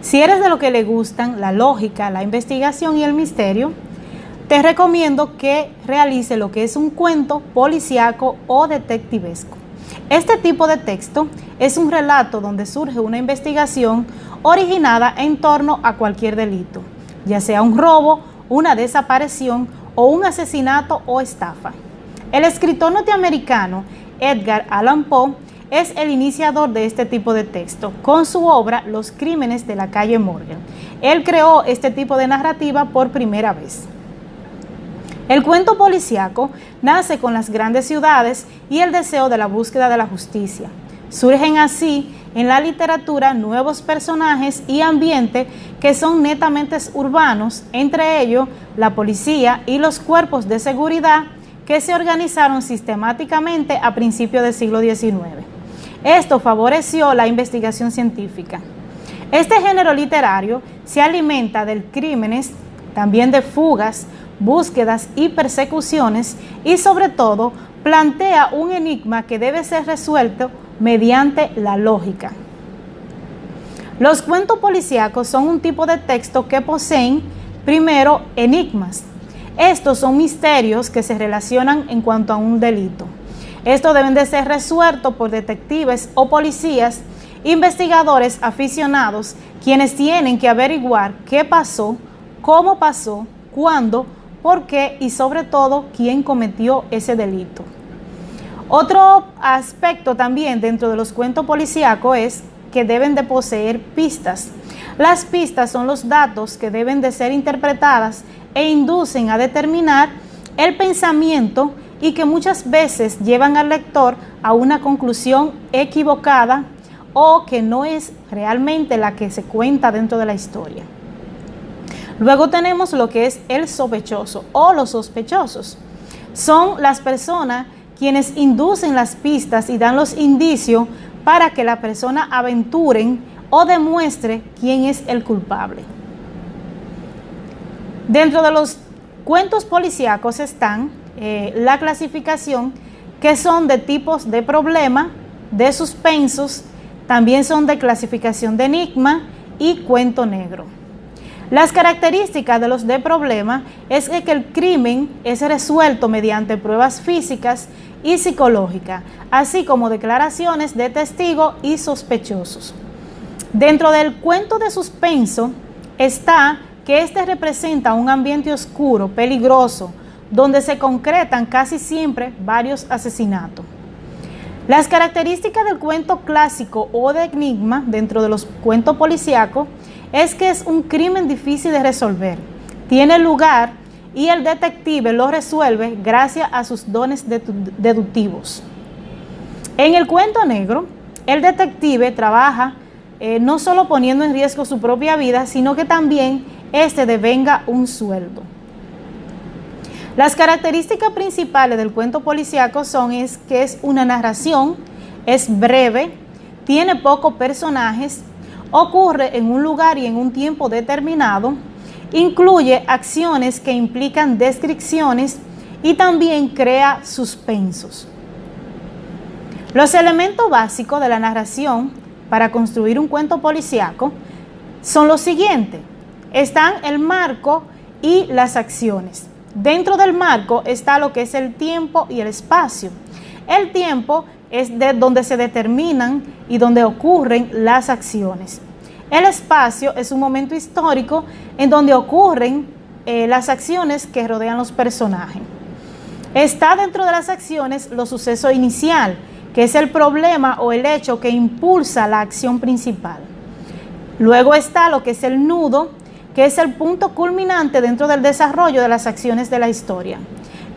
Si eres de lo que le gustan la lógica, la investigación y el misterio, te recomiendo que realice lo que es un cuento policíaco o detectivesco. Este tipo de texto es un relato donde surge una investigación originada en torno a cualquier delito, ya sea un robo, una desaparición o un asesinato o estafa. El escritor norteamericano Edgar Allan Poe es el iniciador de este tipo de texto con su obra Los crímenes de la calle Morgan. Él creó este tipo de narrativa por primera vez. El cuento policíaco nace con las grandes ciudades y el deseo de la búsqueda de la justicia. Surgen así en la literatura nuevos personajes y ambientes que son netamente urbanos, entre ellos la policía y los cuerpos de seguridad que se organizaron sistemáticamente a principios del siglo XIX. Esto favoreció la investigación científica. Este género literario se alimenta de crímenes, también de fugas, búsquedas y persecuciones, y sobre todo plantea un enigma que debe ser resuelto mediante la lógica. Los cuentos policíacos son un tipo de texto que poseen, primero, enigmas. Estos son misterios que se relacionan en cuanto a un delito. Estos deben de ser resueltos por detectives o policías, investigadores aficionados, quienes tienen que averiguar qué pasó, cómo pasó, cuándo, por qué y sobre todo quién cometió ese delito. Otro aspecto también dentro de los cuentos policíacos es que deben de poseer pistas. Las pistas son los datos que deben de ser interpretadas e inducen a determinar el pensamiento y que muchas veces llevan al lector a una conclusión equivocada o que no es realmente la que se cuenta dentro de la historia. Luego tenemos lo que es el sospechoso o los sospechosos. Son las personas quienes inducen las pistas y dan los indicios para que la persona aventuren o demuestre quién es el culpable. Dentro de los cuentos policíacos están la clasificación, que son de tipos de problema, de suspensos, también son de clasificación de enigma y cuento negro. Las características de los de problema es que el crimen es resuelto mediante pruebas físicas y psicológicas, así como declaraciones de testigos y sospechosos. Dentro del cuento de suspenso está que este representa un ambiente oscuro, peligroso, donde se concretan casi siempre varios asesinatos. Las características del cuento clásico o de enigma dentro de los cuentos policíacos es que es un crimen difícil de resolver, tiene lugar y el detective lo resuelve gracias a sus dones deductivos. En el cuento negro, el detective trabaja no solo poniendo en riesgo su propia vida, sino que también devenga un sueldo. Las características principales del cuento policíaco son que es una narración, es breve, tiene pocos personajes, ocurre en un lugar y en un tiempo determinado, incluye acciones que implican descripciones y también crea suspensos. Los elementos básicos de la narración para construir un cuento policíaco son los siguientes. Están el marco y las acciones. Dentro del marco está lo que es el tiempo y el espacio. El tiempo es de donde se determinan y donde ocurren las acciones. El espacio es un momento histórico en donde ocurren las acciones que rodean los personajes. Está dentro de las acciones los sucesos inicial, que es el problema o el hecho que impulsa la acción principal. Luego está lo que es el nudo, que es el punto culminante dentro del desarrollo de las acciones de la historia.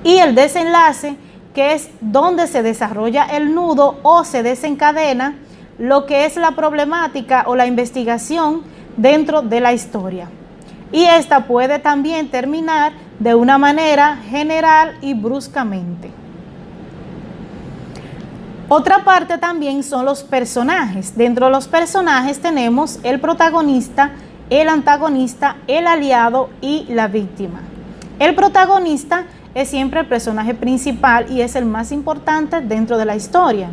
Y el desenlace, que es donde se desarrolla el nudo o se desencadena lo que es la problemática o la investigación dentro de la historia. Y esta puede también terminar de una manera general y bruscamente. Otra parte también son los personajes. Dentro de los personajes tenemos el protagonista, el antagonista, el aliado y la víctima. El protagonista es siempre el personaje principal y es el más importante dentro de la historia.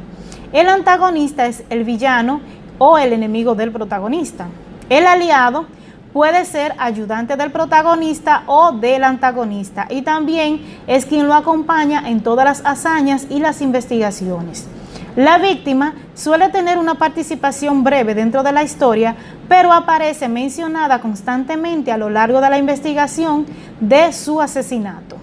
El antagonista es el villano o el enemigo del protagonista. El aliado puede ser ayudante del protagonista o del antagonista y también es quien lo acompaña en todas las hazañas y las investigaciones. La víctima suele tener una participación breve dentro de la historia, pero aparece mencionada constantemente a lo largo de la investigación de su asesinato.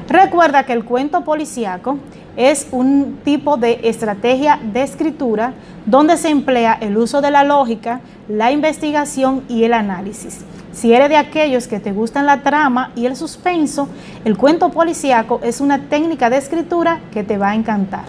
Recuerda que el cuento policíaco es un tipo de estrategia de escritura donde se emplea el uso de la lógica, la investigación y el análisis. Si eres de aquellos que te gustan la trama y el suspenso, el cuento policíaco es una técnica de escritura que te va a encantar.